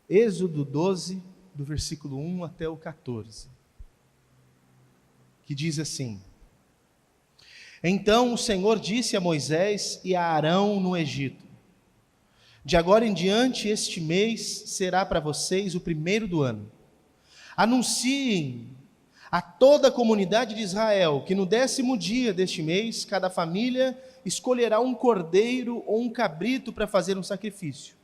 Êxodo 12, do versículo 1 até o 14, que diz assim: Então o Senhor disse a Moisés e a Arão no Egito: De agora em diante este mês será para vocês o primeiro do ano. Anunciem a toda a comunidade de Israel que no 10º dia deste mês, cada família escolherá um cordeiro ou um cabrito para fazer um sacrifício,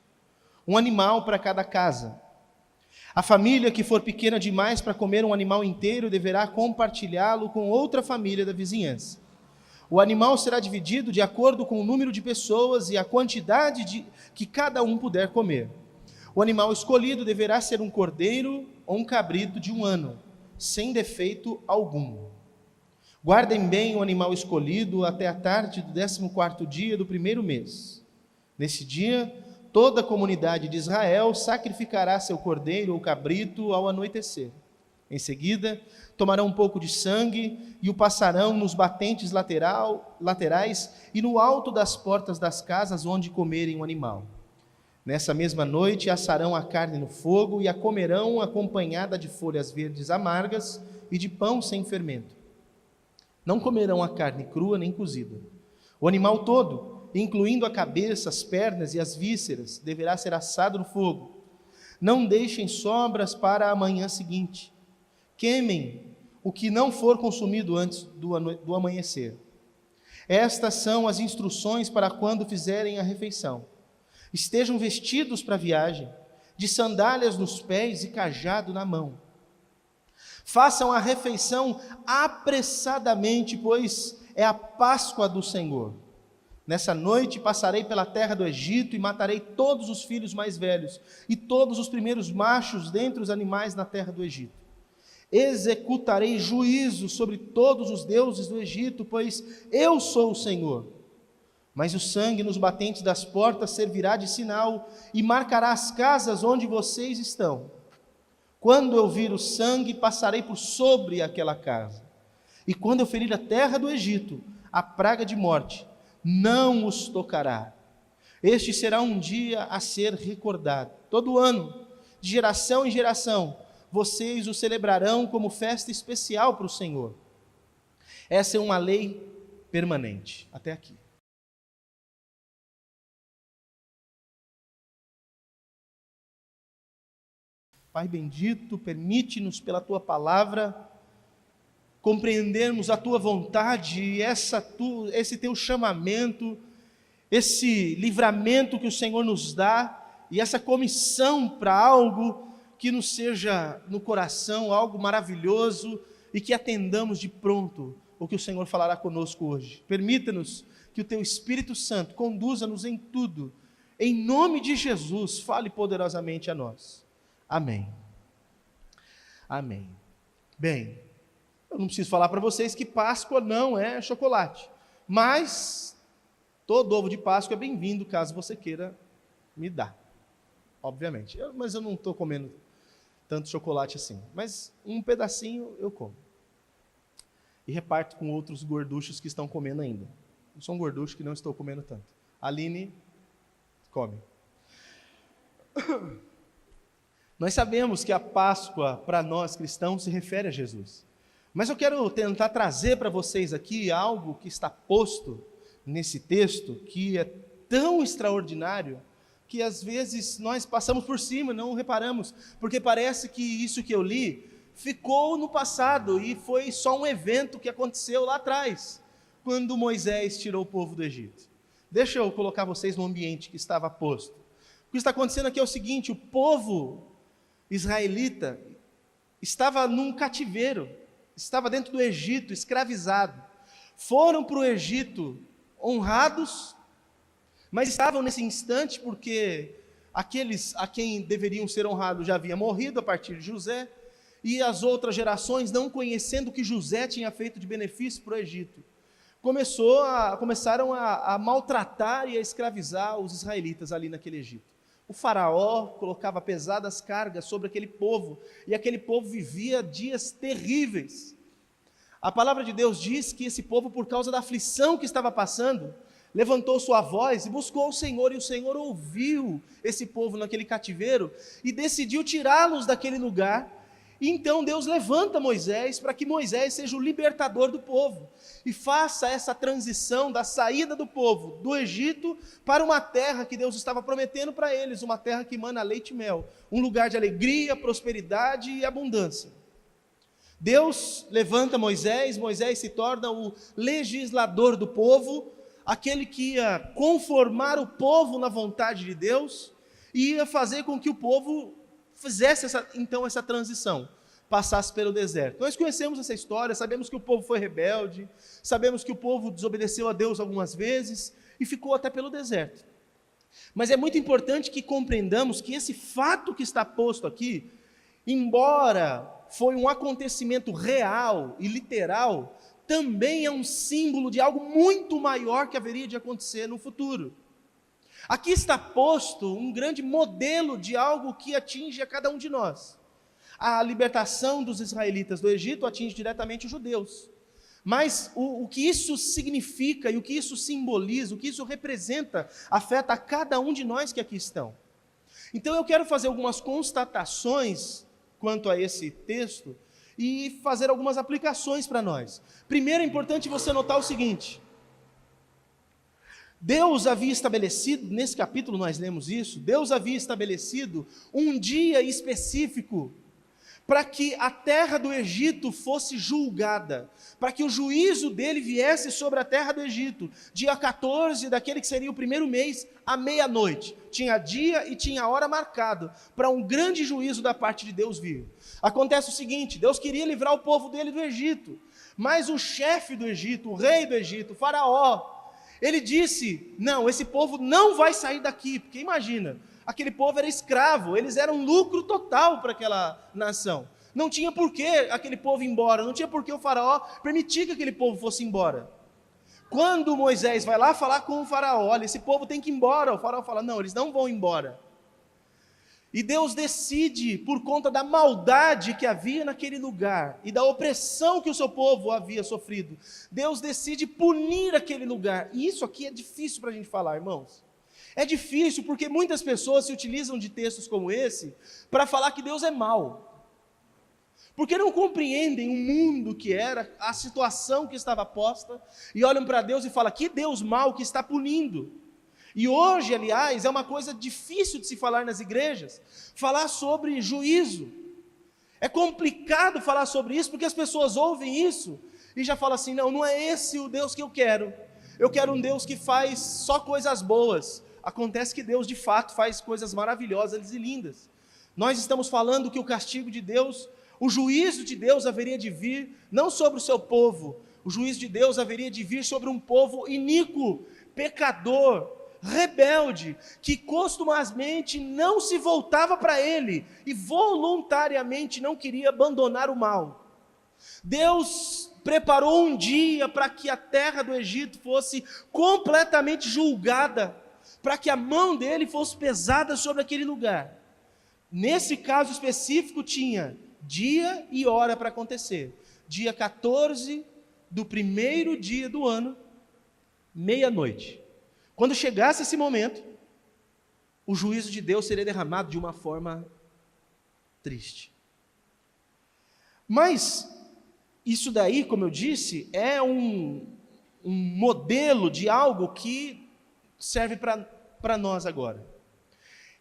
um animal para cada casa. A família que for pequena demais para comer um animal inteiro deverá compartilhá-lo com outra família da vizinhança. O animal será dividido de acordo com o número de pessoas e a quantidade que cada um puder comer. O animal escolhido deverá ser um cordeiro ou um cabrito de 1 ano, sem defeito algum. Guardem bem o animal escolhido até a tarde do 14º dia do primeiro mês. Nesse dia, toda a comunidade de Israel sacrificará seu cordeiro ou cabrito ao anoitecer. Em seguida, tomarão um pouco de sangue e o passarão nos batentes laterais e no alto das portas das casas onde comerem o animal. Nessa mesma noite, assarão a carne no fogo e a comerão acompanhada de folhas verdes amargas e de pão sem fermento. Não comerão a carne crua nem cozida. O animal todo, incluindo a cabeça, as pernas e as vísceras, deverá ser assado no fogo. Não deixem sobras para a manhã seguinte. Queimem o que não for consumido antes do amanhecer. Estas são as instruções para quando fizerem a refeição. Estejam vestidos para a viagem, de sandálias nos pés e cajado na mão. Façam a refeição apressadamente, pois é a Páscoa do Senhor. Nessa noite passarei pela terra do Egito e matarei todos os filhos mais velhos e todos os primeiros machos dentre os animais na terra do Egito. Executarei juízo sobre todos os deuses do Egito, pois eu sou o Senhor. Mas o sangue nos batentes das portas servirá de sinal e marcará as casas onde vocês estão. Quando eu vir o sangue, passarei por sobre aquela casa. E quando eu ferir a terra do Egito, a praga de morte não os tocará. Este será um dia a ser recordado. Todo ano, de geração em geração, vocês o celebrarão como festa especial para o Senhor. Essa é uma lei permanente. Até aqui. Pai bendito, permite-nos pela Tua palavra compreendermos a Tua vontade, esse Teu chamamento, esse livramento que o Senhor nos dá e essa comissão para algo que nos seja no coração, algo maravilhoso e que atendamos de pronto o que o Senhor falará conosco hoje. Permita-nos que o Teu Espírito Santo conduza-nos em tudo. Em nome de Jesus, fale poderosamente a nós. Amém. Amém. Bem, eu não preciso falar para vocês que Páscoa não é chocolate, mas todo ovo de Páscoa é bem-vindo, caso você queira me dar, obviamente. Mas eu não estou comendo tanto chocolate assim, mas um pedacinho eu como. E reparto com outros gorduchos que estão comendo ainda. Eu sou um gorducho que não estou comendo tanto. A Aline come. Nós sabemos que a Páscoa, para nós cristãos, se refere a Jesus. Mas eu quero tentar trazer para vocês aqui algo que está posto nesse texto, que é tão extraordinário, que às vezes nós passamos por cima, não reparamos, porque parece que isso que eu li ficou no passado e foi só um evento que aconteceu lá atrás, quando Moisés tirou o povo do Egito. Deixa eu colocar vocês no ambiente que estava posto. O que está acontecendo aqui é o seguinte: o povo israelita estava num cativeiro, estava dentro do Egito, escravizado. Foram para o Egito honrados, mas estavam nesse instante porque aqueles a quem deveriam ser honrados já haviam morrido a partir de José, e as outras gerações, não conhecendo o que José tinha feito de benefício para o Egito, começaram a maltratar e a escravizar os israelitas ali naquele Egito. O faraó colocava pesadas cargas sobre aquele povo, e aquele povo vivia dias terríveis. A palavra de Deus diz que esse povo, por causa da aflição que estava passando, levantou sua voz e buscou o Senhor, e o Senhor ouviu esse povo naquele cativeiro e decidiu tirá-los daquele lugar. E então Deus levanta Moisés para que Moisés seja o libertador do povo e faça essa transição da saída do povo do Egito para uma terra que Deus estava prometendo para eles, uma terra que emana leite e mel, um lugar de alegria, prosperidade e abundância. Deus levanta Moisés, Moisés se torna o legislador do povo, aquele que ia conformar o povo na vontade de Deus e ia fazer com que o povo fizesse essa transição, passasse pelo deserto. Nós conhecemos essa história, sabemos que o povo foi rebelde, sabemos que o povo desobedeceu a Deus algumas vezes e ficou até pelo deserto. Mas é muito importante que compreendamos que esse fato que está posto aqui, embora foi um acontecimento real e literal, também é um símbolo de algo muito maior que haveria de acontecer no futuro. Aqui está posto um grande modelo de algo que atinge a cada um de nós. A libertação dos israelitas do Egito atinge diretamente os judeus. Mas o que isso significa e o que isso simboliza, o que isso representa, afeta a cada um de nós que aqui estão. Então eu quero fazer algumas constatações quanto a esse texto e fazer algumas aplicações para nós. Primeiro é importante você notar o seguinte: Deus havia estabelecido, nesse capítulo nós lemos isso, Deus havia estabelecido um dia específico para que a terra do Egito fosse julgada, para que o juízo dele viesse sobre a terra do Egito, dia 14 daquele que seria o primeiro mês, à meia-noite. Tinha dia e tinha hora marcado para um grande juízo da parte de Deus vir. Acontece o seguinte: Deus queria livrar o povo dele do Egito, mas o chefe do Egito, o rei do Egito, o faraó, ele disse: não, esse povo não vai sair daqui, porque imagina, aquele povo era escravo, eles eram lucro total para aquela nação. Não tinha por que aquele povo ir embora, não tinha por que o faraó permitir que aquele povo fosse embora. Quando Moisés vai lá falar com o faraó: olha, esse povo tem que ir embora, o faraó fala: não, eles não vão embora. E Deus decide, por conta da maldade que havia naquele lugar e da opressão que o seu povo havia sofrido, Deus decide punir aquele lugar. E isso aqui é difícil para a gente falar, irmãos. É difícil porque muitas pessoas se utilizam de textos como esse para falar que Deus é mau, porque não compreendem o mundo que era, a situação que estava posta, e olham para Deus e falam: que Deus mau que está punindo. E hoje, aliás, é uma coisa difícil de se falar nas igrejas, falar sobre juízo. É complicado falar sobre isso, porque as pessoas ouvem isso e já falam assim: não é esse o Deus que eu quero um Deus que faz só coisas boas. Acontece que Deus de fato faz coisas maravilhosas e lindas. Nós estamos falando que o castigo de Deus, o juízo de Deus haveria de vir, não sobre o seu povo, o juízo de Deus haveria de vir sobre um povo iníquo, pecador, rebelde, que costumazmente não se voltava para ele e voluntariamente não queria abandonar o mal. Deus preparou um dia para que a terra do Egito fosse completamente julgada, para que a mão dele fosse pesada sobre aquele lugar. Nesse caso específico tinha dia e hora para acontecer. Dia 14 do primeiro dia do ano, meia-noite. Quando chegasse esse momento, o juízo de Deus seria derramado de uma forma triste. Mas isso daí, como eu disse, é um modelo de algo que serve para nós agora.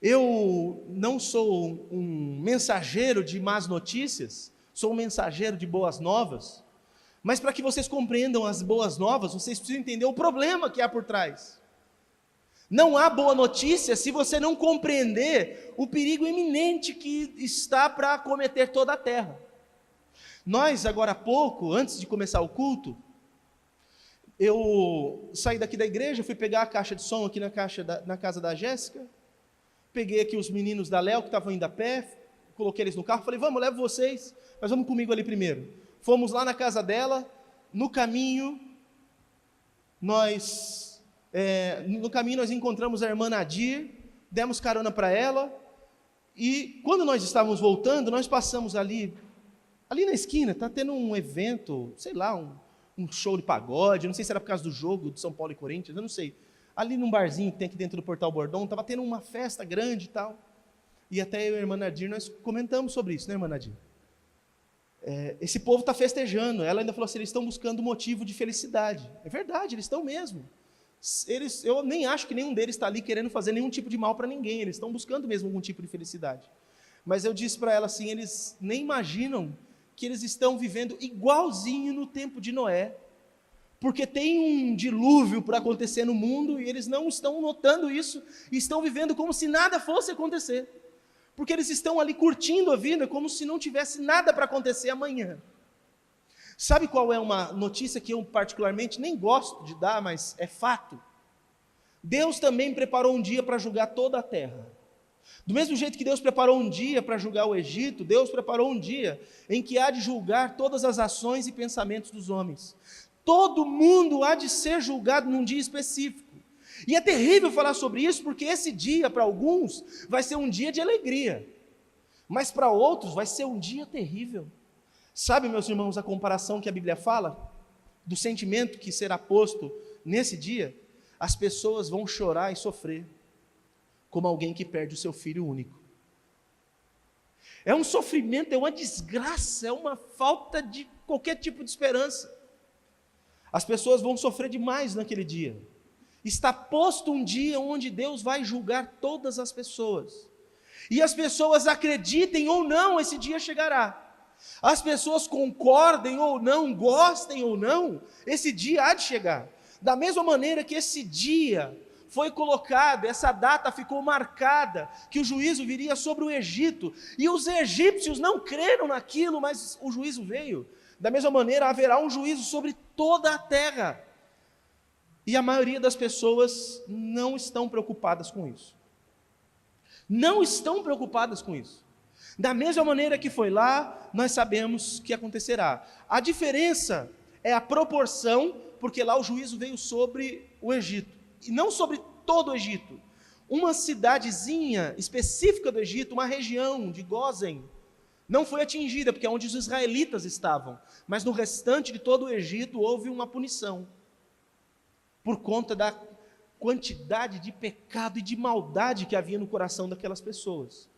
Eu não sou um mensageiro de más notícias, sou um mensageiro de boas novas, mas para que vocês compreendam as boas novas, vocês precisam entender o problema que há por trás. Não há boa notícia se você não compreender o perigo iminente que está para acometer toda a terra. Nós, agora há pouco, antes de começar o culto, eu saí daqui da igreja, fui pegar a caixa de som aqui na casa da Jéssica, peguei aqui os meninos da Léo que estavam indo a pé, coloquei eles no carro, falei: vamos, levo vocês, mas vamos comigo ali primeiro. Fomos lá na casa dela, no caminho nós encontramos a irmã Nadir, demos carona para ela, e quando nós estávamos voltando, nós passamos ali na esquina, está tendo um evento, sei lá, um show de pagode, eu não sei se era por causa do jogo de São Paulo e Corinthians, eu não sei. Ali num barzinho que tem aqui dentro do Portal Bordão, estava tendo uma festa grande e tal. E até eu e a irmã Nadir, nós comentamos sobre isso, né, irmã Nadir? Esse povo está festejando. Ela ainda falou assim, eles estão buscando motivo de felicidade. É verdade, eles estão mesmo. Eu nem acho que nenhum deles está ali querendo fazer nenhum tipo de mal para ninguém, eles estão buscando mesmo algum tipo de felicidade. Mas eu disse para ela assim, eles nem imaginam que eles estão vivendo igualzinho no tempo de Noé, porque tem um dilúvio para acontecer no mundo, e eles não estão notando isso, e estão vivendo como se nada fosse acontecer, porque eles estão ali curtindo a vida, como se não tivesse nada para acontecer amanhã. Sabe qual é uma notícia que eu particularmente nem gosto de dar, mas é fato? Deus também preparou um dia para julgar toda a terra. Do mesmo jeito que Deus preparou um dia para julgar o Egito, Deus preparou um dia em que há de julgar todas as ações e pensamentos dos homens. Todo mundo há de ser julgado num dia específico. E é terrível falar sobre isso, porque esse dia, para alguns, vai ser um dia de alegria, mas para outros vai ser um dia terrível. Sabe, meus irmãos, a comparação que a Bíblia fala, do sentimento que será posto nesse dia? As pessoas vão chorar e sofrer, como alguém que perde o seu filho único. É um sofrimento, é uma desgraça, é uma falta de qualquer tipo de esperança. As pessoas vão sofrer demais naquele dia. Está posto um dia onde Deus vai julgar todas as pessoas. E as pessoas acreditem ou não, esse dia chegará. As pessoas concordem ou não, gostem ou não, esse dia há de chegar. Da mesma maneira que esse dia foi colocado, essa data ficou marcada, que o juízo viria sobre o Egito, e os egípcios não creram naquilo, mas o juízo veio. Da mesma maneira haverá um juízo sobre toda a terra. E a maioria das pessoas não estão preocupadas com isso. Não estão preocupadas com isso. Da mesma maneira que foi lá, nós sabemos que acontecerá. A diferença é a proporção, porque lá o juízo veio sobre o Egito, e não sobre todo o Egito. Uma cidadezinha específica do Egito, uma região de Gósen, não foi atingida, porque é onde os israelitas estavam, mas no restante de todo o Egito houve uma punição, por conta da quantidade de pecado e de maldade que havia no coração daquelas pessoas.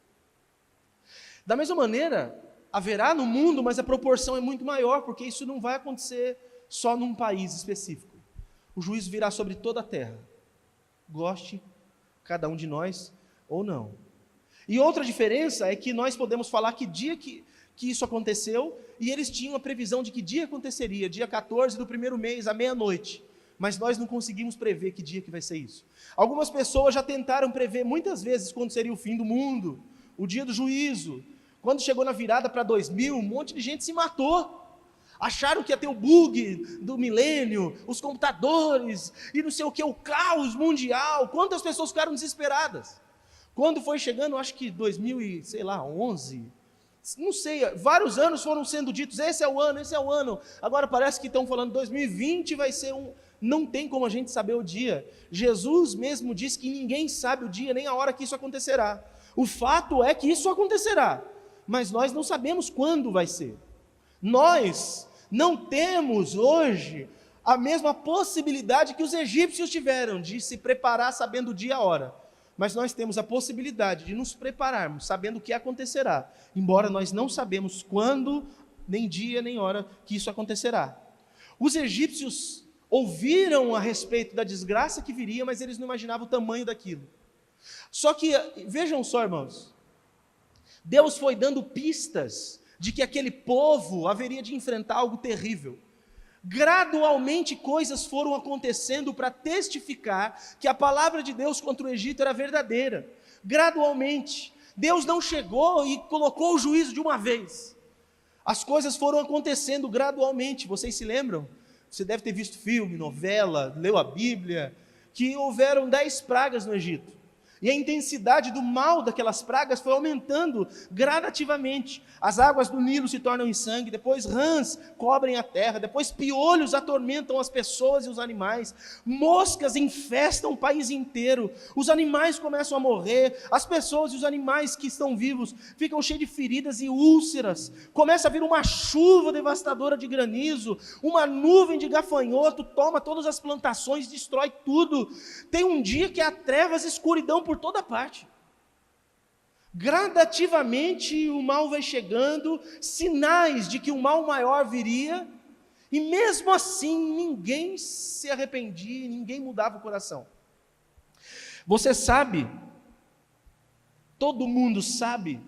Da mesma maneira, haverá no mundo, mas a proporção é muito maior, porque isso não vai acontecer só num país específico. O juízo virá sobre toda a terra, goste cada um de nós ou não. E outra diferença é que nós podemos falar que dia que isso aconteceu, e eles tinham a previsão de que dia aconteceria, dia 14 do primeiro mês, à meia-noite. Mas nós não conseguimos prever que dia que vai ser isso. Algumas pessoas já tentaram prever muitas vezes quando seria o fim do mundo, o dia do juízo. Quando chegou na virada para 2000, um monte de gente se matou. Acharam que ia ter o bug do milênio, os computadores, e não sei o que, o caos mundial. Quantas pessoas ficaram desesperadas? Quando foi chegando, acho que 2011, não sei, vários anos foram sendo ditos, esse é o ano. Agora parece que estão falando 2020 vai ser um... Não tem como a gente saber o dia. Jesus mesmo disse que ninguém sabe o dia nem a hora que isso acontecerá. O fato é que isso acontecerá, mas nós não sabemos quando vai ser. Nós não temos hoje a mesma possibilidade que os egípcios tiveram de se preparar sabendo o dia e a hora. Mas nós temos a possibilidade de nos prepararmos sabendo o que acontecerá, embora nós não sabemos quando, nem dia, nem hora que isso acontecerá. Os egípcios ouviram a respeito da desgraça que viria, mas eles não imaginavam o tamanho daquilo. Só que, vejam só, irmãos, Deus foi dando pistas de que aquele povo haveria de enfrentar algo terrível. Gradualmente coisas foram acontecendo para testificar que a palavra de Deus contra o Egito era verdadeira. Gradualmente, Deus não chegou e colocou o juízo de uma vez. As coisas foram acontecendo gradualmente. Vocês se lembram? Você deve ter visto filme, novela, leu a Bíblia, que houveram 10 pragas no Egito. E a intensidade do mal daquelas pragas foi aumentando gradativamente. As águas do Nilo se tornam em sangue, depois rãs cobrem a terra, depois piolhos atormentam as pessoas e os animais, moscas infestam o país inteiro, os animais começam a morrer, as pessoas e os animais que estão vivos ficam cheios de feridas e úlceras, começa a vir uma chuva devastadora de granizo, uma nuvem de gafanhoto toma todas as plantações, destrói tudo. Tem um dia que há trevas e escuridão por toda parte. Gradativamente o mal vai chegando, sinais de que um mal maior viria, e mesmo assim ninguém se arrependia, ninguém mudava o coração. Você sabe, todo mundo sabe,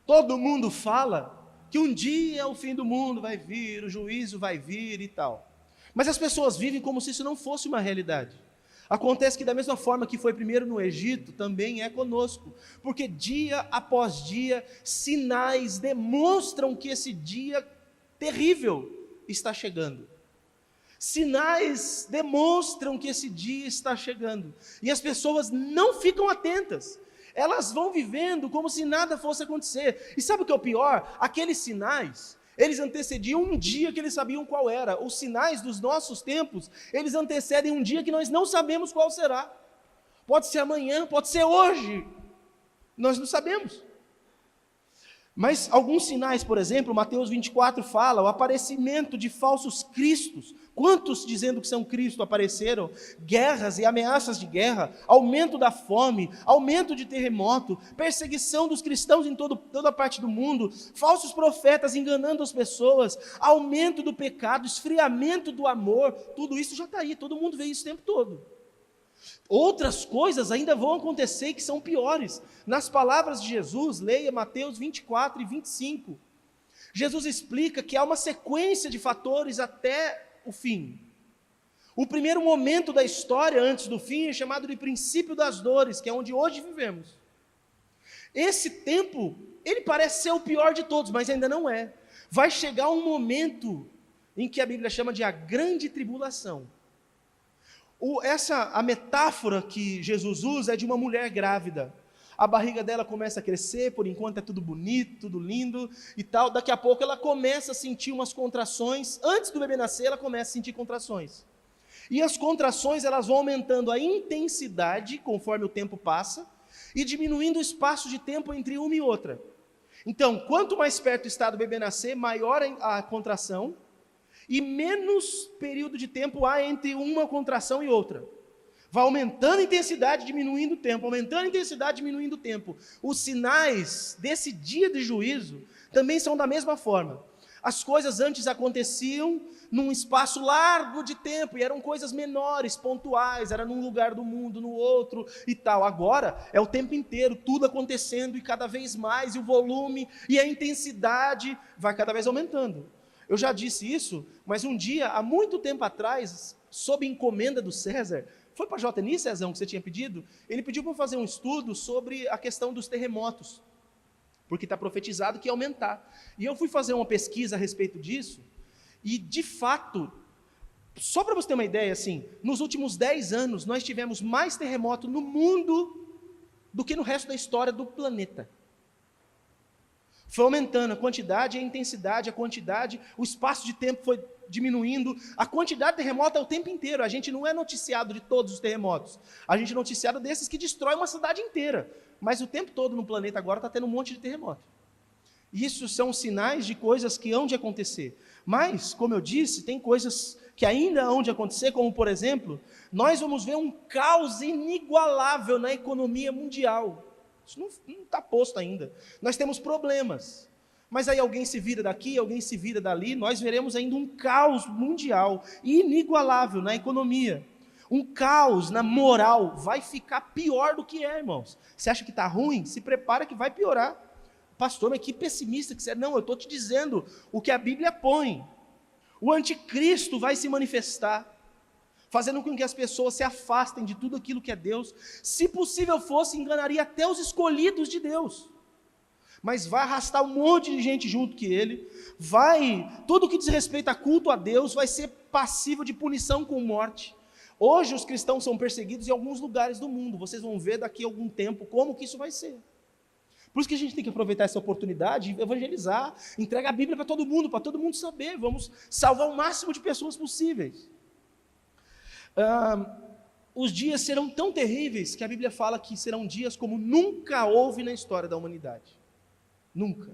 todo mundo fala que um dia o fim do mundo vai vir, o juízo vai vir e tal. Mas as pessoas vivem como se isso não fosse uma realidade. Acontece que da mesma forma que foi primeiro no Egito, também é conosco, porque dia após dia, sinais demonstram que esse dia terrível está chegando. Sinais demonstram que esse dia está chegando, e as pessoas não ficam atentas, elas vão vivendo como se nada fosse acontecer. E sabe o que é o pior? Aqueles sinais, eles antecediam um dia que eles sabiam qual era. Os sinais dos nossos tempos, eles antecedem um dia que nós não sabemos qual será. Pode ser amanhã, pode ser hoje, nós não sabemos. Mas alguns sinais, por exemplo, Mateus 24 fala, o aparecimento de falsos cristos. Quantos dizendo que são Cristo apareceram? Guerras e ameaças de guerra, aumento da fome, aumento de terremoto, perseguição dos cristãos em toda parte do mundo, falsos profetas enganando as pessoas, aumento do pecado, esfriamento do amor, tudo isso já está aí, todo mundo vê isso o tempo todo. Outras coisas ainda vão acontecer que são piores. Nas palavras de Jesus, leia Mateus 24 e 25. Jesus explica que há uma sequência de fatores até o fim. O primeiro momento da história antes do fim é chamado de princípio das dores, que é onde hoje vivemos. Esse tempo, ele parece ser o pior de todos, mas ainda não é. Vai chegar um momento em que a Bíblia chama de a grande tribulação. A metáfora que Jesus usa é de uma mulher grávida. A barriga dela começa a crescer, por enquanto é tudo bonito, tudo lindo e tal. Daqui a pouco ela começa a sentir umas contrações. Antes do bebê nascer, ela começa a sentir contrações. E as contrações, elas vão aumentando a intensidade conforme o tempo passa e diminuindo o espaço de tempo entre uma e outra. Então, quanto mais perto está do bebê nascer, maior a contração, e menos período de tempo há entre uma contração e outra. Vai aumentando a intensidade, diminuindo o tempo, aumentando a intensidade, diminuindo o tempo. Os sinais desse dia de juízo também são da mesma forma. As coisas antes aconteciam num espaço largo de tempo, e eram coisas menores, pontuais, era num lugar do mundo, no outro e tal. Agora é o tempo inteiro, tudo acontecendo e cada vez mais, e o volume e a intensidade vai cada vez aumentando. Eu já disse isso, mas um dia, há muito tempo atrás, sob encomenda do César, foi para a JNI, Cezão, que você tinha pedido? Ele pediu para eu fazer um estudo sobre a questão dos terremotos, porque está profetizado que ia aumentar. E eu fui fazer uma pesquisa a respeito disso, e de fato, só para você ter uma ideia, assim, nos últimos 10 anos, nós tivemos mais terremoto no mundo do que no resto da história do planeta. Foi aumentando a quantidade, a intensidade, a quantidade, o espaço de tempo foi diminuindo, a quantidade de terremoto é o tempo inteiro. A gente não é noticiado de todos os terremotos, a gente é noticiado desses que destroem uma cidade inteira, mas o tempo todo no planeta agora está tendo um monte de terremoto. Isso são sinais de coisas que hão de acontecer, mas, como eu disse, tem coisas que ainda hão de acontecer, como por exemplo, nós vamos ver um caos inigualável na economia mundial. Isso não está posto ainda. Nós temos problemas, mas aí alguém se vira daqui, alguém se vira dali, nós veremos ainda um caos mundial, inigualável na economia, um caos na moral, vai ficar pior do que é, irmãos. Você acha que está ruim? Se prepara que vai piorar. Pastor, mas que pessimista que você é. Não, eu estou te dizendo o que a Bíblia põe. O anticristo vai se manifestar, fazendo com que as pessoas se afastem de tudo aquilo que é Deus. Se possível fosse, enganaria até os escolhidos de Deus. Mas vai arrastar um monte de gente junto que ele, tudo que diz respeito a culto a Deus, vai ser passível de punição com morte. Hoje os cristãos são perseguidos em alguns lugares do mundo. Vocês vão ver daqui a algum tempo como que isso vai ser. Por isso que a gente tem que aproveitar essa oportunidade e evangelizar, entregar a Bíblia para todo mundo saber. Vamos salvar o máximo de pessoas possíveis. Os dias serão tão terríveis que a Bíblia fala que serão dias como nunca houve na história da humanidade. Nunca.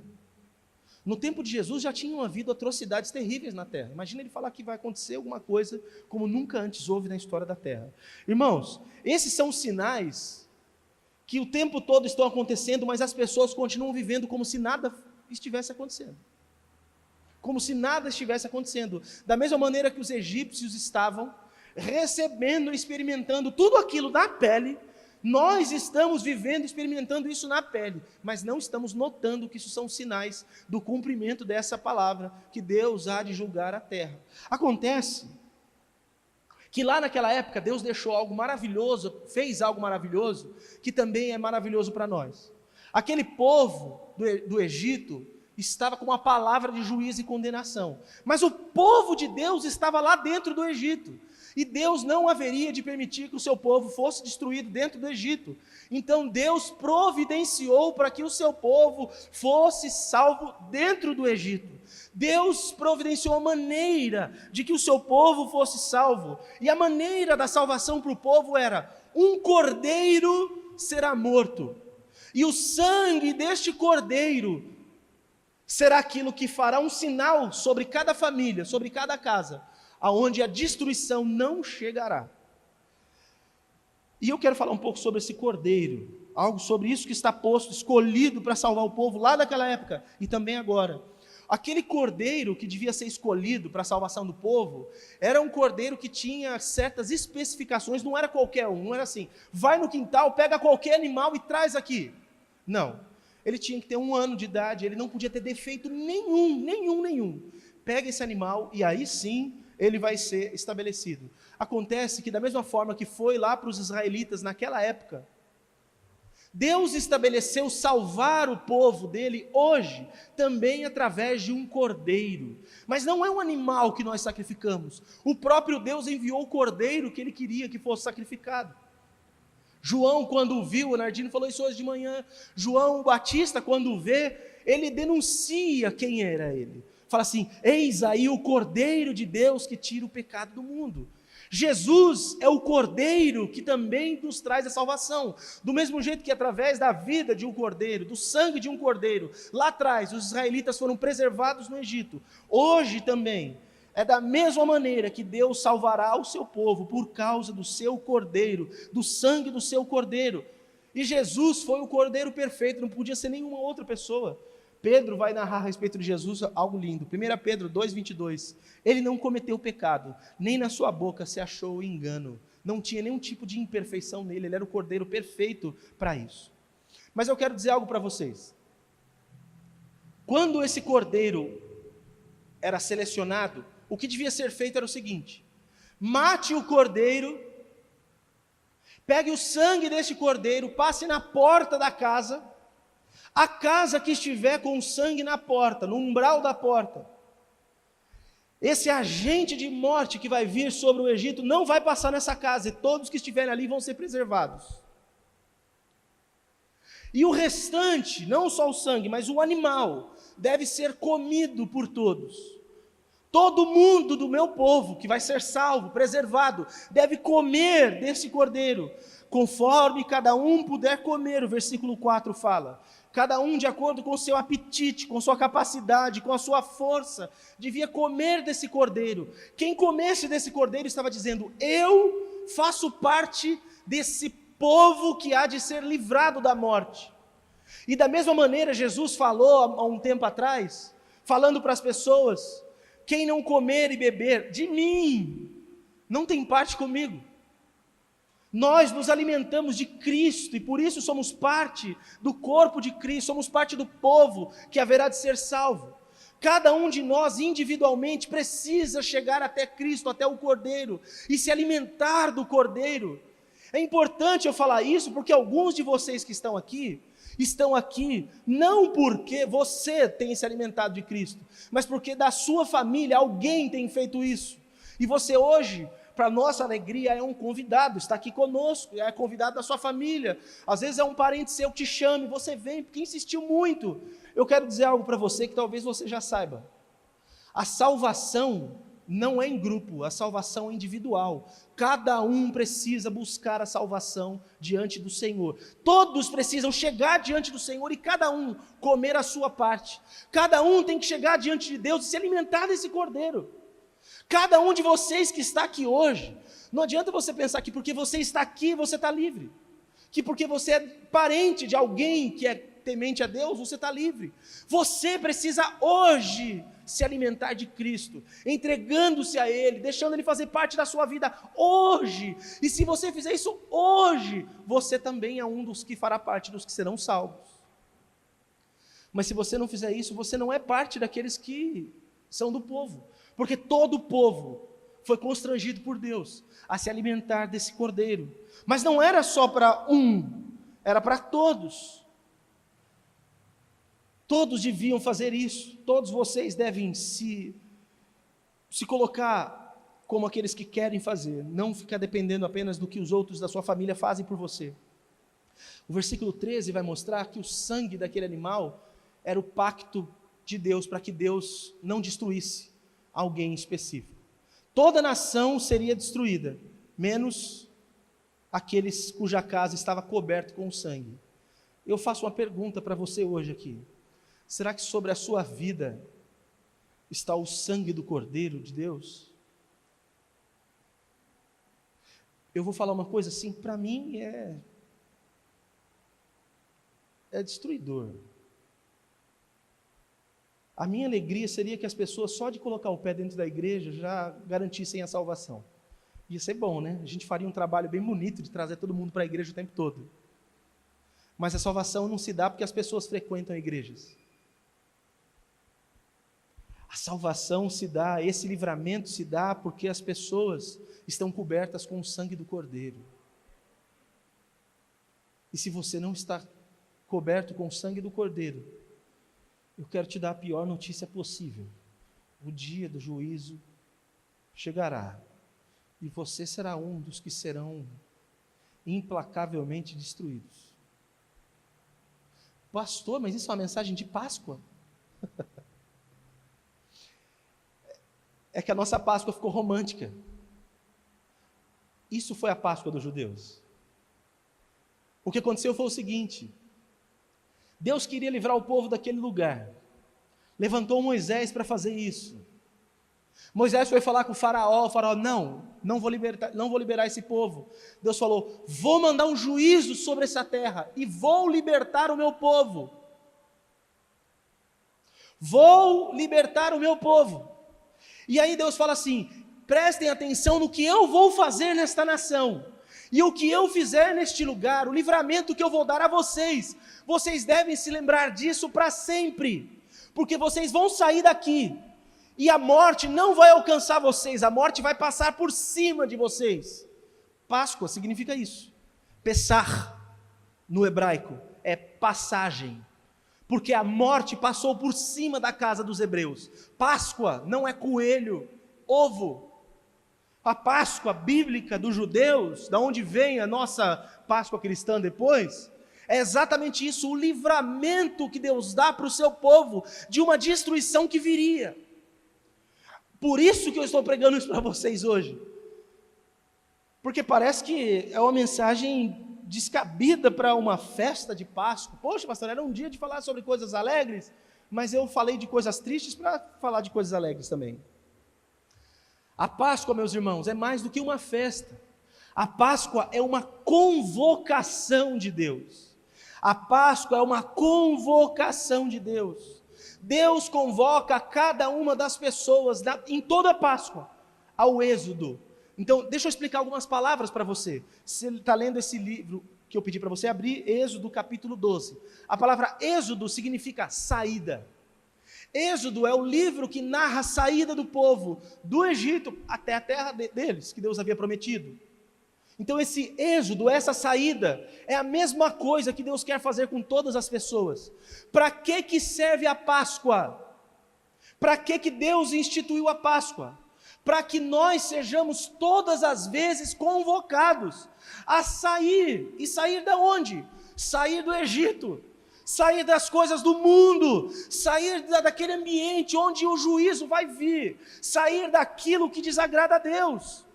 No tempo de Jesus já tinham havido atrocidades terríveis na terra. Imagina ele falar que vai acontecer alguma coisa como nunca antes houve na história da terra. Irmãos, esses são os sinais que o tempo todo estão acontecendo, mas as pessoas continuam vivendo como se nada estivesse acontecendo. Como se nada estivesse acontecendo. Da mesma maneira que os egípcios estavam recebendo e experimentando tudo aquilo na pele, nós estamos vivendo, experimentando isso na pele, mas não estamos notando que isso são sinais do cumprimento dessa palavra, que Deus há de julgar a terra. Acontece que lá naquela época Deus deixou algo maravilhoso, fez algo maravilhoso, que também é maravilhoso para nós. Aquele povo do Egito estava com uma palavra de juízo e condenação, mas o povo de Deus estava lá dentro do Egito, e Deus não haveria de permitir que o seu povo fosse destruído dentro do Egito. Então Deus providenciou para que o seu povo fosse salvo dentro do Egito. Deus providenciou a maneira de que o seu povo fosse salvo, e a maneira da salvação para o povo era: um cordeiro será morto, e o sangue deste cordeiro será aquilo que fará um sinal sobre cada família, sobre cada casa, aonde a destruição não chegará. E eu quero falar um pouco sobre esse cordeiro, algo sobre isso que está posto, escolhido para salvar o povo lá daquela época e também agora. Aquele cordeiro que devia ser escolhido para a salvação do povo, era um cordeiro que tinha certas especificações, não era qualquer um, não era assim, vai no quintal, pega qualquer animal e traz aqui. Não, ele tinha que ter 1 ano de idade, ele não podia ter defeito nenhum. Pega esse animal e aí sim ele vai ser estabelecido. Acontece que da mesma forma que foi lá para os israelitas naquela época, Deus estabeleceu salvar o povo dele hoje, também através de um cordeiro. Mas não é um animal que nós sacrificamos. O próprio Deus enviou o cordeiro que ele queria que fosse sacrificado. João, quando viu, o Nardino falou isso hoje de manhã, João Batista, quando vê, ele denuncia quem era ele. Fala assim: eis aí o Cordeiro de Deus que tira o pecado do mundo. Jesus é o Cordeiro que também nos traz a salvação. Do mesmo jeito que através da vida de um cordeiro, do sangue de um cordeiro, lá atrás os israelitas foram preservados no Egito. Hoje também é da mesma maneira que Deus salvará o seu povo por causa do seu cordeiro, do sangue do seu cordeiro. E Jesus foi o cordeiro perfeito, não podia ser nenhuma outra pessoa. Pedro vai narrar a respeito de Jesus algo lindo. 1 Pedro 2,22. Ele não cometeu pecado, nem na sua boca se achou engano. Não tinha nenhum tipo de imperfeição nele, ele era o cordeiro perfeito para isso. Mas eu quero dizer algo para vocês. Quando esse cordeiro era selecionado, o que devia ser feito era o seguinte: mate o cordeiro, pegue o sangue desse cordeiro, passe na porta da casa, a casa que estiver com o sangue na porta, no umbral da porta, esse agente de morte que vai vir sobre o Egito não vai passar nessa casa, e todos que estiverem ali vão ser preservados. E o restante, não só o sangue, mas o animal, deve ser comido por todos. Todo mundo do meu povo que vai ser salvo, preservado, deve comer desse cordeiro, conforme cada um puder comer, o versículo 4 fala. Cada um de acordo com o seu apetite, com sua capacidade, com a sua força, devia comer desse cordeiro. Quem comesse desse cordeiro estava dizendo: eu faço parte desse povo que há de ser livrado da morte. E da mesma maneira Jesus falou há um tempo atrás, falando para as pessoas: quem não comer e beber de mim, não tem parte comigo. Nós nos alimentamos de Cristo e por isso somos parte do corpo de Cristo, somos parte do povo que haverá de ser salvo. Cada um de nós individualmente precisa chegar até Cristo, até o Cordeiro, e se alimentar do Cordeiro. É importante eu falar isso porque alguns de vocês que estão aqui não porque você tem se alimentado de Cristo, mas porque da sua família alguém tem feito isso. E você hoje para nossa alegria, é um convidado, está aqui conosco, é convidado da sua família. Às vezes é um parente seu que te chama, você vem, porque insistiu muito. Eu quero dizer algo para você que talvez você já saiba. A salvação não é em grupo, a salvação é individual. Cada um precisa buscar a salvação diante do Senhor. Todos precisam chegar diante do Senhor e cada um comer a sua parte. Cada um tem que chegar diante de Deus e se alimentar desse cordeiro. Cada um de vocês que está aqui hoje, não adianta você pensar que porque você está aqui, você está livre. Que porque você é parente de alguém que é temente a Deus, você está livre. Você precisa hoje se alimentar de Cristo, entregando-se a Ele, deixando Ele fazer parte da sua vida hoje. E se você fizer isso hoje, você também é um dos que fará parte dos que serão salvos. Mas se você não fizer isso, você não é parte daqueles que são do povo, porque todo o povo foi constrangido por Deus a se alimentar desse cordeiro. Mas não era só para um, era para todos. Todos deviam fazer isso, todos vocês devem se colocar como aqueles que querem fazer, não ficar dependendo apenas do que os outros da sua família fazem por você. O versículo 13 vai mostrar que o sangue daquele animal era o pacto de Deus para que Deus não destruísse alguém específico. Toda nação seria destruída, menos aqueles cuja casa estava coberta com sangue. Eu faço uma pergunta para você hoje aqui. Será que sobre a sua vida está o sangue do Cordeiro de Deus? Eu vou falar uma coisa assim, para mim é destruidor. A minha alegria seria que as pessoas só de colocar o pé dentro da igreja já garantissem a salvação. Ia ser bom, né? A gente faria um trabalho bem bonito de trazer todo mundo para a igreja o tempo todo. Mas a salvação não se dá porque as pessoas frequentam igrejas. A salvação se dá, esse livramento se dá porque as pessoas estão cobertas com o sangue do Cordeiro. E se você não está coberto com o sangue do Cordeiro, eu quero te dar a pior notícia possível. O dia do juízo chegará e você será um dos que serão implacavelmente destruídos. Pastor, mas isso é uma mensagem de Páscoa? É que a nossa Páscoa ficou romântica. Isso foi a Páscoa dos judeus. O que aconteceu foi o seguinte: Deus queria livrar o povo daquele lugar, levantou Moisés para fazer isso. Moisés foi falar com o faraó não vou liberar esse povo. Deus falou, vou mandar um juízo sobre essa terra, e vou libertar o meu povo. Vou libertar o meu povo. E aí Deus fala assim, prestem atenção no que eu vou fazer nesta nação, e o que eu fizer neste lugar, o livramento que eu vou dar a vocês, vocês devem se lembrar disso para sempre, porque vocês vão sair daqui, e a morte não vai alcançar vocês, a morte vai passar por cima de vocês. Páscoa significa isso. Pessar, no hebraico, é passagem, porque a morte passou por cima da casa dos hebreus. Páscoa não é coelho, ovo. A Páscoa bíblica dos judeus, da onde vem a nossa Páscoa cristã depois, é exatamente isso, o livramento que Deus dá para o seu povo de uma destruição que viria. Por isso que eu estou pregando isso para vocês hoje, porque parece que é uma mensagem descabida para uma festa de Páscoa. Poxa, pastor, era um dia de falar sobre coisas alegres, mas eu falei de coisas tristes para falar de coisas alegres também. A Páscoa, meus irmãos, é mais do que uma festa. A Páscoa é uma convocação de Deus. A Páscoa é uma convocação de Deus. Deus convoca cada uma das pessoas em toda a Páscoa ao êxodo. Então, deixa eu explicar algumas palavras para você. Você está lendo esse livro que eu pedi para você abrir, Êxodo capítulo 12. A palavra êxodo significa saída. Êxodo é o livro que narra a saída do povo do Egito até a terra deles, que Deus havia prometido. Então esse êxodo, essa saída, é a mesma coisa que Deus quer fazer com todas as pessoas. Para que serve a Páscoa? Para que Deus instituiu a Páscoa? para que nós sejamos todas as vezes convocados a sair. E sair da onde? Sair do Egito, sair das coisas do mundo, sair daquele ambiente onde o juízo vai vir, sair daquilo que desagrada a Deus.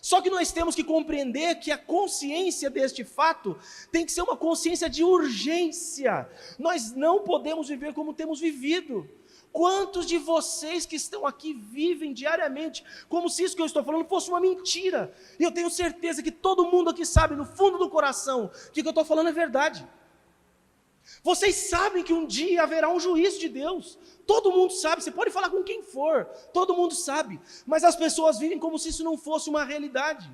Só que nós temos que compreender que a consciência deste fato tem que ser uma consciência de urgência. Nós não podemos viver como temos vivido. Quantos de vocês que estão aqui vivem diariamente como se isso que eu estou falando fosse uma mentira? E eu tenho certeza que todo mundo aqui sabe, no fundo do coração, que o que eu estou falando é verdade. Vocês sabem que um dia haverá um juízo de Deus. Todo mundo sabe, você pode falar com quem for, todo mundo sabe. Mas as pessoas vivem como se isso não fosse uma realidade.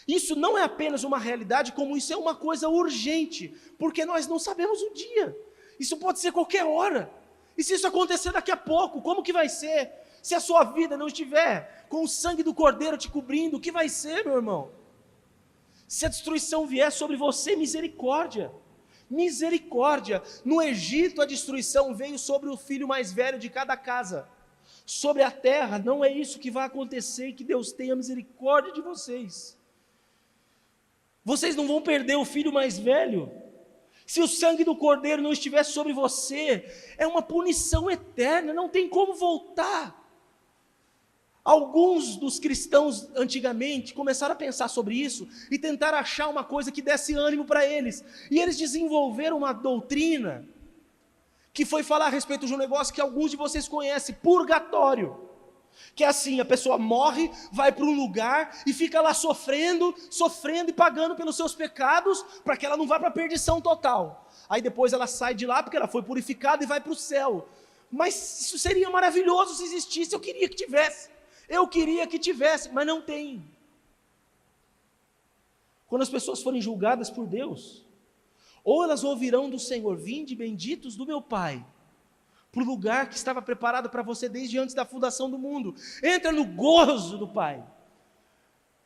Isso não é apenas uma realidade, como isso é uma coisa urgente, porque nós não sabemos o dia. Isso pode ser qualquer hora. E se isso acontecer daqui a pouco, como que vai ser? Se a sua vida não estiver com o sangue do Cordeiro te cobrindo, o que vai ser, meu irmão? Se a destruição vier sobre você, misericórdia. Misericórdia. No Egito a destruição veio sobre o filho mais velho de cada casa. Sobre a terra, não é isso que vai acontecer, e que Deus tenha misericórdia de vocês. Vocês não vão perder o filho mais velho. Se o sangue do Cordeiro não estiver sobre você, é uma punição eterna, não tem como voltar. Alguns dos cristãos antigamente começaram a pensar sobre isso e tentaram achar uma coisa que desse ânimo para eles. E eles desenvolveram uma doutrina que foi falar a respeito de um negócio que alguns de vocês conhecem, purgatório. Que é assim, a pessoa morre, vai para um lugar e fica lá sofrendo e pagando pelos seus pecados, para que ela não vá para a perdição total. Aí depois ela sai de lá porque ela foi purificada e vai para o céu. Mas isso seria maravilhoso se existisse, eu queria que tivesse, mas não tem. Quando as pessoas forem julgadas por Deus, ou elas ouvirão do Senhor: vinde benditos do meu Pai, para o lugar que estava preparado para você desde antes da fundação do mundo, entra no gozo do Pai.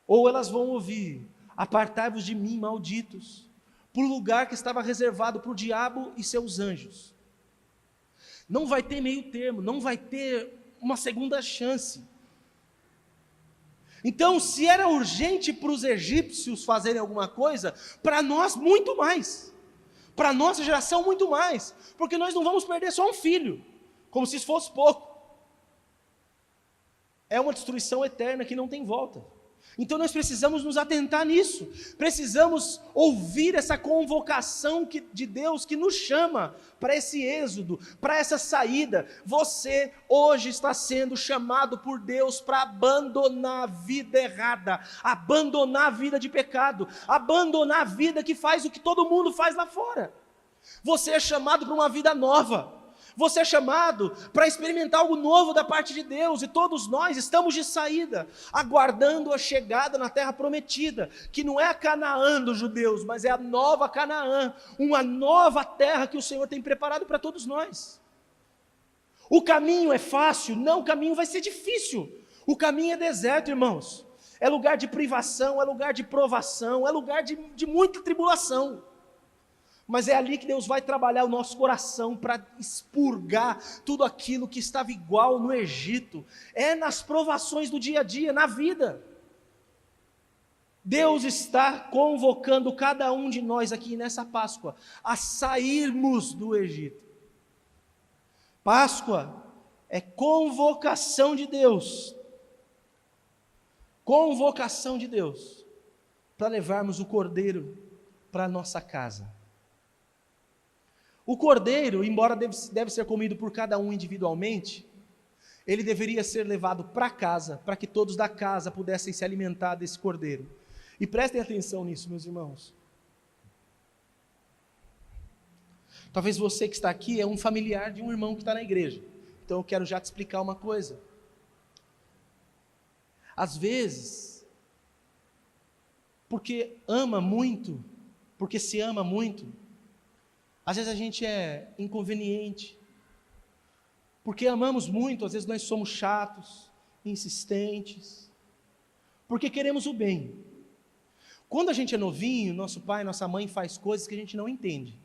Ou elas vão ouvir: apartai-vos de mim, malditos, para o lugar que estava reservado para o diabo e seus anjos. Não vai ter meio termo, não vai ter uma segunda chance. Então, se era urgente para os egípcios fazerem alguma coisa, para nós muito mais. Para a nossa geração muito mais, porque nós não vamos perder só um filho, como se isso fosse pouco. É uma destruição eterna que não tem volta. Então nós precisamos nos atentar nisso, precisamos ouvir essa convocação de Deus que nos chama para esse êxodo, para essa saída. Você hoje está sendo chamado por Deus para abandonar a vida errada, abandonar a vida de pecado, abandonar a vida que faz o que todo mundo faz lá fora. Você é chamado para uma vida nova. Você é chamado para experimentar algo novo da parte de Deus, e todos nós estamos de saída, aguardando a chegada na terra prometida, que não é a Canaã dos judeus, mas é a nova Canaã, uma nova terra que o Senhor tem preparado para todos nós. O caminho é fácil? Não, o caminho vai ser difícil. O caminho é deserto, irmãos. É lugar de privação, é lugar de provação, é lugar de muita tribulação. Mas é ali que Deus vai trabalhar o nosso coração para expurgar tudo aquilo que estava igual no Egito. É nas provações do dia a dia, na vida. Deus está convocando cada um de nós aqui nessa Páscoa a sairmos do Egito. Páscoa é convocação de Deus. Convocação de Deus para levarmos o Cordeiro para a nossa casa. O cordeiro, embora deve ser comido por cada um individualmente, ele deveria ser levado para casa, para que todos da casa pudessem se alimentar desse cordeiro. E prestem atenção nisso, meus irmãos. Talvez você que está aqui é um familiar de um irmão que está na igreja. Então eu quero já te explicar uma coisa. Às vezes, porque ama muito, porque se ama muito, às vezes a gente é inconveniente, porque amamos muito, às vezes nós somos chatos, insistentes, porque queremos o bem. Quando a gente é novinho, nosso pai, nossa mãe faz coisas que a gente não entende.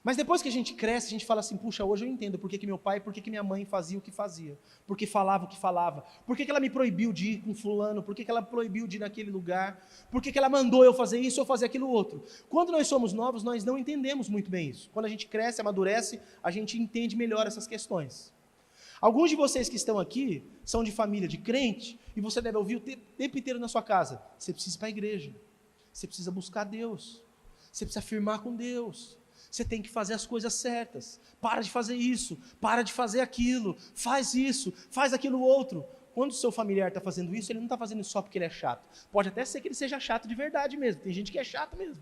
Mas depois que a gente cresce, a gente fala assim, puxa, hoje eu entendo por que meu pai, por que minha mãe fazia o que fazia, por que falava o que falava, por que ela me proibiu de ir com fulano, por que ela proibiu de ir naquele lugar, por que ela mandou eu fazer isso ou fazer aquilo outro. Quando nós somos novos, nós não entendemos muito bem isso. Quando a gente cresce, amadurece, a gente entende melhor essas questões. Alguns de vocês que estão aqui são de família de crente, e você deve ouvir o tempo inteiro na sua casa, você precisa ir para a igreja, você precisa buscar Deus, você precisa firmar com Deus, você tem que fazer as coisas certas, para de fazer isso, para de fazer aquilo, faz isso, faz aquilo outro. Quando o seu familiar está fazendo isso, ele não está fazendo isso só porque ele é chato, pode até ser que ele seja chato de verdade mesmo, tem gente que é chato mesmo,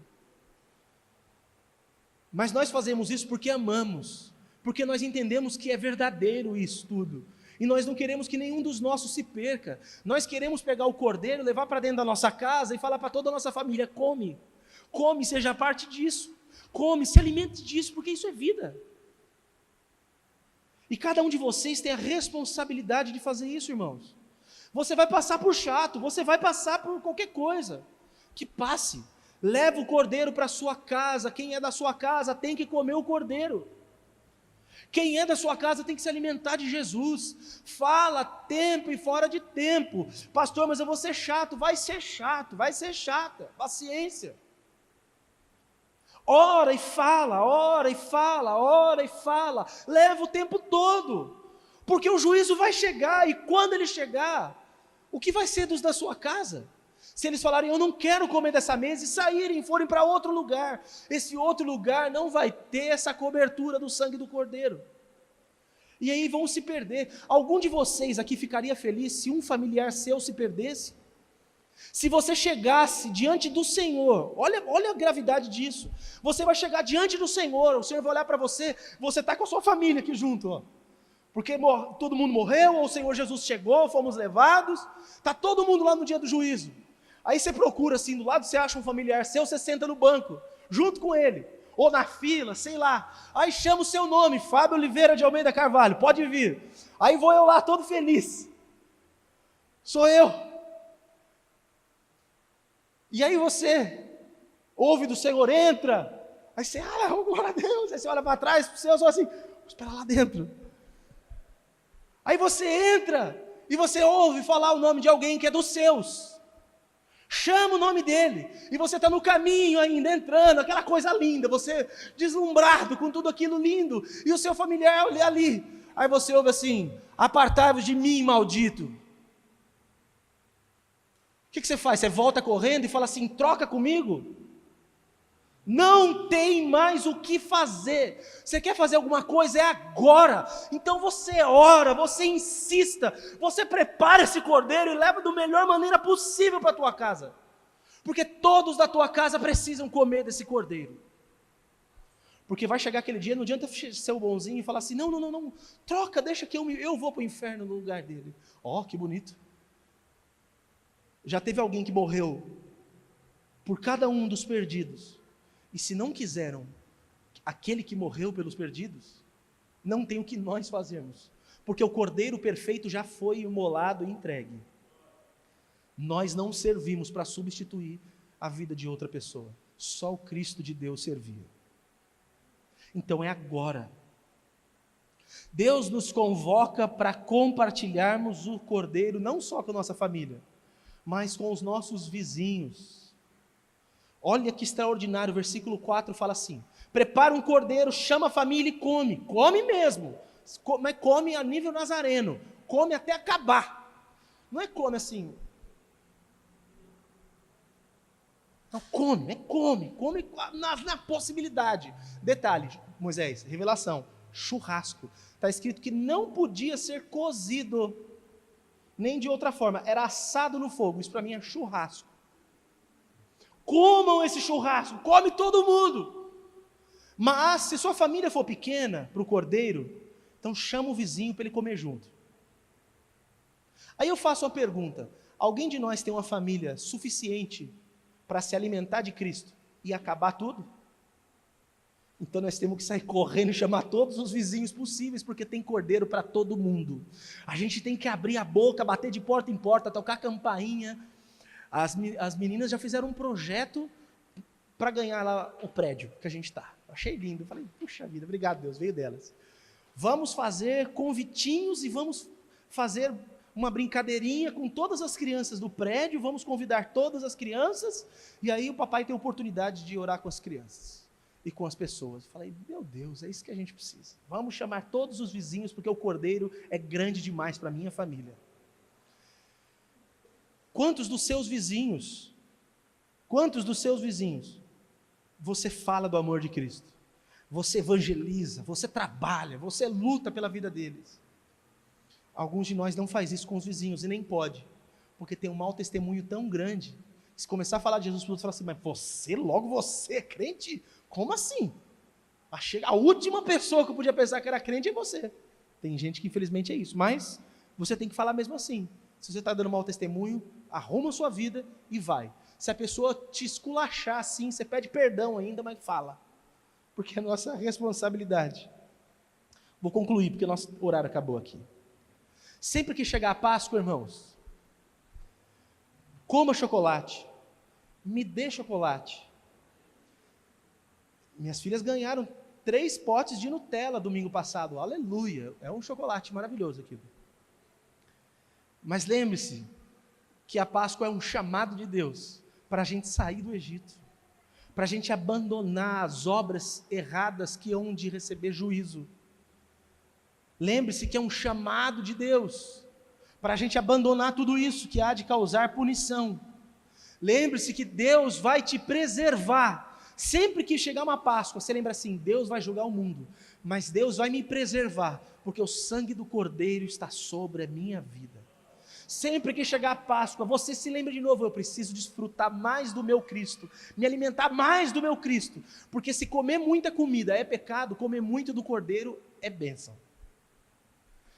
mas nós fazemos isso porque amamos, porque nós entendemos que é verdadeiro isso tudo, e nós não queremos que nenhum dos nossos se perca, nós queremos pegar o cordeiro, levar para dentro da nossa casa e falar para toda a nossa família, come, seja parte disso, come, se alimente disso, porque isso é vida. E cada um de vocês tem a responsabilidade de fazer isso, irmãos. Você vai passar por chato, você vai passar por qualquer coisa, que passe. Leva o cordeiro para a sua casa, quem é da sua casa tem que comer o cordeiro. Quem é da sua casa tem que se alimentar de Jesus. Fala tempo e fora de tempo. Pastor, mas eu vou ser chato, vai ser chata, paciência. Ora e fala, leva o tempo todo, porque o juízo vai chegar, e quando ele chegar, o que vai ser dos da sua casa? Se eles falarem, eu não quero comer dessa mesa, e saírem e forem para outro lugar, esse outro lugar não vai ter essa cobertura do sangue do cordeiro, e aí vão se perder. Algum de vocês aqui ficaria feliz se um familiar seu se perdesse? Se você chegasse diante do Senhor, olha a gravidade disso, você vai chegar diante do Senhor, o Senhor vai olhar para você, você está com a sua família aqui junto, ó, porque todo mundo morreu, ou o Senhor Jesus chegou, fomos levados, está todo mundo lá no dia do juízo, aí você procura assim, do lado você acha um familiar seu, você senta no banco, junto com ele, ou na fila, sei lá, aí chama o seu nome, Fábio Oliveira de Almeida Carvalho, pode vir, aí vou eu lá todo feliz, sou eu. E aí você ouve do Senhor, entra, aí você, glória a Deus, aí você olha para trás, para o Senhor, assim, vou esperar lá dentro. Aí você entra, e você ouve falar o nome de alguém que é dos seus, chama o nome dele, e você está no caminho ainda, entrando, aquela coisa linda, você deslumbrado com tudo aquilo lindo, e o seu familiar olha ali, aí você ouve assim, apartai-vos de mim, maldito. O que você faz? Você volta correndo e fala assim, troca comigo? Não tem mais o que fazer. Você quer fazer alguma coisa? É agora. Então você ora, você insista, você prepara esse cordeiro e leva da melhor maneira possível para a tua casa. Porque todos da tua casa precisam comer desse cordeiro. Porque vai chegar aquele dia, não adianta ser o bonzinho e falar assim, não, troca, deixa que eu vou para o inferno no lugar dele. Ó, que bonito. Já teve alguém que morreu por cada um dos perdidos, e se não quiseram aquele que morreu pelos perdidos, não tem o que nós fazermos, porque o cordeiro perfeito já foi imolado e entregue. Nós não servimos para substituir a vida de outra pessoa, só o Cristo de Deus servia. Então é agora. Deus nos convoca para compartilharmos o cordeiro, não só com a nossa família, mas com os nossos vizinhos. Olha que extraordinário, o versículo 4 fala assim, prepara um cordeiro, chama a família e come mesmo, mas come a nível nazareno, come até acabar, não é come assim, não, come na possibilidade. Detalhe, Moisés, revelação, churrasco, está escrito que não podia ser cozido, nem de outra forma, era assado no fogo, isso para mim é churrasco. Comam esse churrasco, come todo mundo. Mas se sua família for pequena para o cordeiro, então chama o vizinho para ele comer junto. Aí eu faço uma pergunta, alguém de nós tem uma família suficiente para se alimentar de Cristo e acabar tudo? Então nós temos que sair correndo e chamar todos os vizinhos possíveis, porque tem cordeiro para todo mundo. A gente tem que abrir a boca, bater de porta em porta, tocar campainha. As meninas já fizeram um projeto para ganhar lá o prédio que a gente está. Achei lindo. Eu falei, puxa vida, obrigado Deus, veio delas. Vamos fazer convitinhos e vamos fazer uma brincadeirinha com todas as crianças do prédio, vamos convidar todas as crianças, e aí o papai tem a oportunidade de orar com as crianças e com as pessoas. Eu falei, meu Deus, é isso que a gente precisa. Vamos chamar todos os vizinhos, porque o cordeiro é grande demais para a minha família. Quantos dos seus vizinhos você fala do amor de Cristo? Você evangeliza, você trabalha, você luta pela vida deles. Alguns de nós não faz isso com os vizinhos, e nem pode, porque tem um mau testemunho tão grande. Se começar a falar de Jesus para os outros, falar assim, mas você é crente? Como assim? A última pessoa que eu podia pensar que era crente é você. Tem gente que infelizmente é isso, mas você tem que falar mesmo assim. Se você está dando mau testemunho, arruma a sua vida e vai. Se a pessoa te esculachar assim, você pede perdão ainda, mas fala. Porque é a nossa responsabilidade. Vou concluir, porque nosso horário acabou aqui. Sempre que chegar a Páscoa, irmãos, coma chocolate, me dê chocolate. Minhas filhas ganharam 3 potes de Nutella domingo passado, aleluia, é um chocolate maravilhoso aquilo. Mas lembre-se que a Páscoa é um chamado de Deus para a gente sair do Egito, para a gente abandonar as obras erradas que hão de receber juízo. Lembre-se que é um chamado de Deus para a gente abandonar tudo isso que há de causar punição. Lembre-se que Deus vai te preservar. Sempre que chegar uma Páscoa, você lembra assim, Deus vai julgar o mundo, mas Deus vai me preservar, porque o sangue do Cordeiro está sobre a minha vida. Sempre que chegar a Páscoa, você se lembra de novo, eu preciso desfrutar mais do meu Cristo, me alimentar mais do meu Cristo, porque se comer muita comida é pecado, comer muito do Cordeiro é bênção.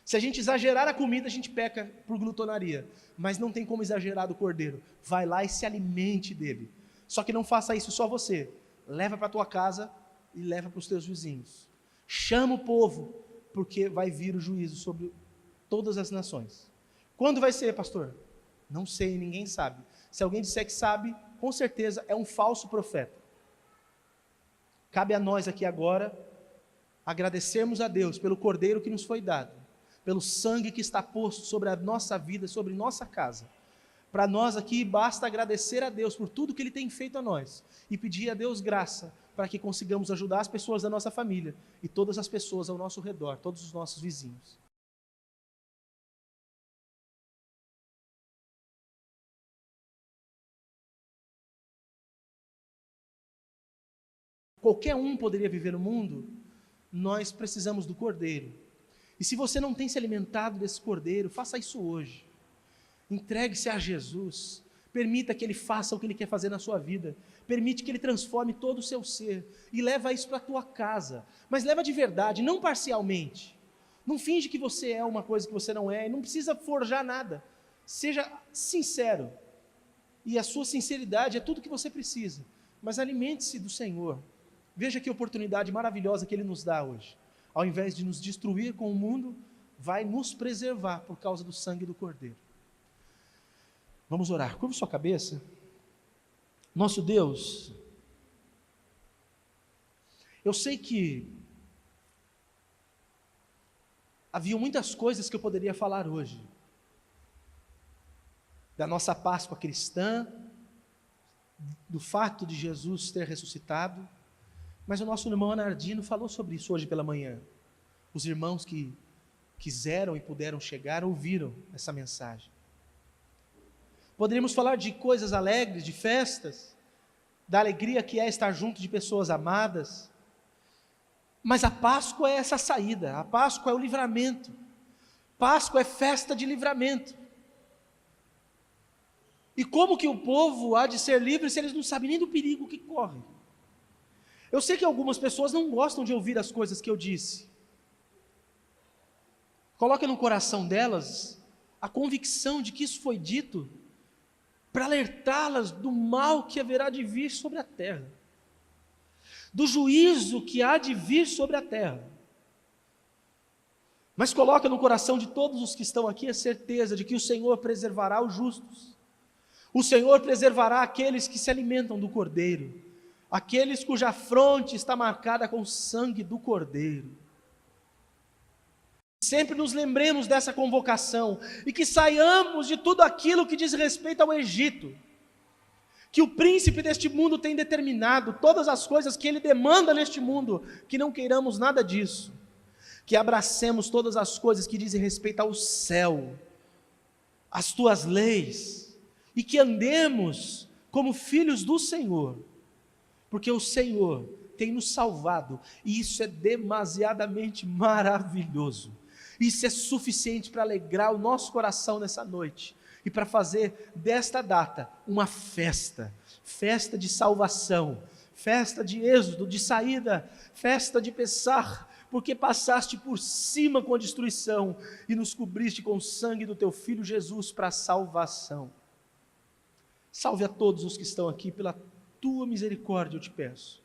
Se a gente exagerar a comida, a gente peca por glutonaria, mas não tem como exagerar do Cordeiro. Vai lá e se alimente dele. Só que não faça isso só você. Leva para a tua casa e leva para os teus vizinhos. Chama o povo, porque vai vir o juízo sobre todas as nações. Quando vai ser, pastor? Não sei, ninguém sabe. Se alguém disser que sabe, com certeza é um falso profeta. Cabe a nós aqui agora agradecermos a Deus pelo Cordeiro que nos foi dado, pelo sangue que está posto sobre a nossa vida, sobre nossa casa. Para nós aqui basta agradecer a Deus por tudo que Ele tem feito a nós e pedir a Deus graça para que consigamos ajudar as pessoas da nossa família e todas as pessoas ao nosso redor, todos os nossos vizinhos. Qualquer um poderia viver no mundo, nós precisamos do Cordeiro. E se você não tem se alimentado desse Cordeiro, faça isso hoje. Entregue-se a Jesus, permita que Ele faça o que Ele quer fazer na sua vida, permite que Ele transforme todo o seu ser, e leva isso para a tua casa, mas leva de verdade, não parcialmente, não finge que você é uma coisa que você não é, e não precisa forjar nada, seja sincero, e a sua sinceridade é tudo que você precisa, mas alimente-se do Senhor, veja que oportunidade maravilhosa que Ele nos dá hoje, ao invés de nos destruir com o mundo, vai nos preservar por causa do sangue do Cordeiro. Vamos orar. Curva sua cabeça. Nosso Deus, eu sei que havia muitas coisas que eu poderia falar hoje, da nossa Páscoa cristã, do fato de Jesus ter ressuscitado, mas o nosso irmão Anardino falou sobre isso hoje pela manhã. Os irmãos que quiseram e puderam chegar ouviram essa mensagem. Poderíamos falar de coisas alegres, de festas, da alegria que é estar junto de pessoas amadas, mas a Páscoa é essa saída, a Páscoa é o livramento, Páscoa é festa de livramento. E como que o povo há de ser livre se eles não sabem nem do perigo que corre? Eu sei que algumas pessoas não gostam de ouvir as coisas que eu disse. Coloque no coração delas a convicção de que isso foi dito para alertá-las do mal que haverá de vir sobre a terra, do juízo que há de vir sobre a terra. Mas coloca no coração de todos os que estão aqui a certeza de que o Senhor preservará os justos, o Senhor preservará aqueles que se alimentam do Cordeiro, aqueles cuja fronte está marcada com o sangue do Cordeiro. Sempre nos lembremos dessa convocação e que saiamos de tudo aquilo que diz respeito ao Egito, que o príncipe deste mundo tem determinado, todas as coisas que ele demanda neste mundo, que não queiramos nada disso, que abracemos todas as coisas que dizem respeito ao céu, às tuas leis, e que andemos como filhos do Senhor, porque o Senhor tem nos salvado, e isso é demasiadamente maravilhoso. Isso é suficiente para alegrar o nosso coração nessa noite e para fazer desta data uma festa, festa de salvação, festa de êxodo, de saída, festa de Pessach, porque passaste por cima com a destruição e nos cobriste com o sangue do teu Filho Jesus para a salvação. Salve a todos os que estão aqui, pela tua misericórdia eu te peço,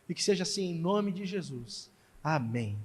e que seja assim em nome de Jesus. Amém.